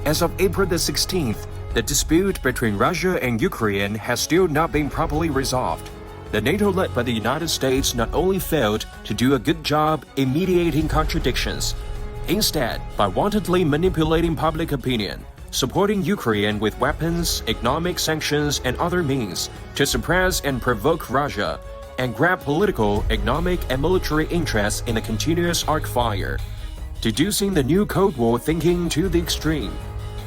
As of April the 16th, the dispute between Russia and Ukraine has still not been properly resolved. The NATO led by the United States not only failed to do a good job in mediating contradictions, instead, by wantonly manipulating public opinion, supporting Ukraine with weapons, economic sanctions, and other means to suppress and provoke Russia, and grab political, economic, and military interests in a continuous arc fire, deducing the new Cold War thinking to the extreme.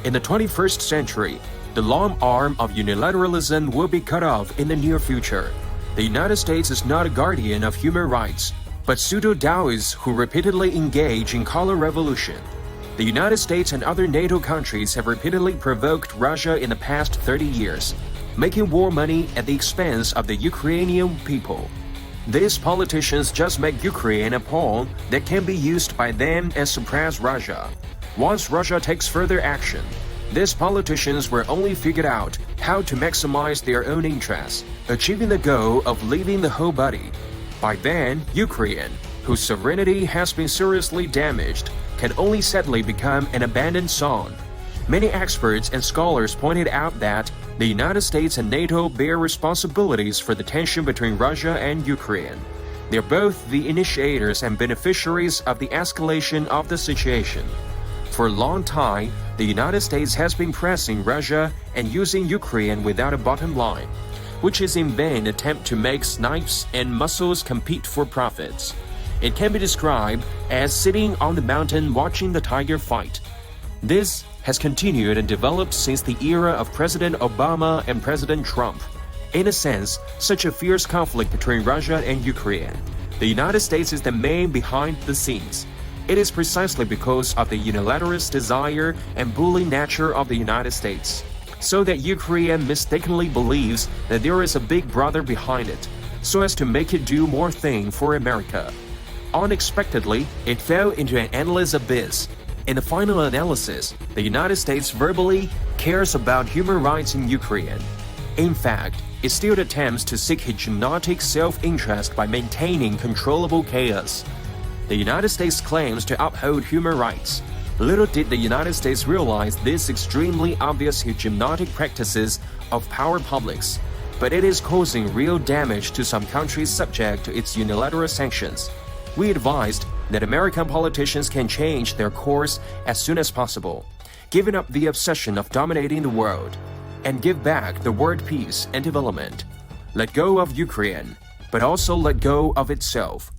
In the 21st century, the long arm of unilateralism will be cut off in the near future. The United States is not a guardian of human rights, but Pseudo Taoists who repeatedly engage in color revolution. The United States and other NATO countries have repeatedly provoked Russia in the past 30 years, making war money at the expense of the Ukrainian people. These politicians just make Ukraine a pawn that can be used by them and suppress Russia. Once Russia takes further action, these politicians will only figure out how to maximize their own interests, achieving the goal of leaving the whole body. By then, Ukraine, whose sovereignty has been seriously damaged, can only sadly become an abandoned zone. Many experts and scholars pointed out that the United States and NATO bear responsibilities for the tension between Russia and Ukraine. They're both the initiators and beneficiaries of the escalation of the situation. For a long time, the United States has been pressing Russia and using Ukraine without a bottom line, which is in vain attempt to make snipes and mussels compete for profits. It can be described as sitting on the mountain watching the tiger fight. This has continued and developed since the era of President Obama and President Trump. In a sense, such a fierce conflict between Russia and Ukraine, the United States is the man behind the scenes. It is precisely because of the unilateralist desire and bullying nature of the United States, so that Ukraine mistakenly believes that there is a big brother behind it, so as to make it do more thing for America. Unexpectedly, it fell into an endless abyss. In the final analysis, the United States verbally cares about human rights in Ukraine. In fact, it still attempts to seek hegemonic self-interest by maintaining controllable chaos. The United States claims to uphold human rights. Little did the United States realize these extremely obvious hegemonic practices of power publics, but it is causing real damage to some countries subject to its unilateral sanctions. We advised that American politicians can change their course as soon as possible, giving up the obsession of dominating the world, and give back the word peace and development. Let go of Ukraine, but also let go of itself.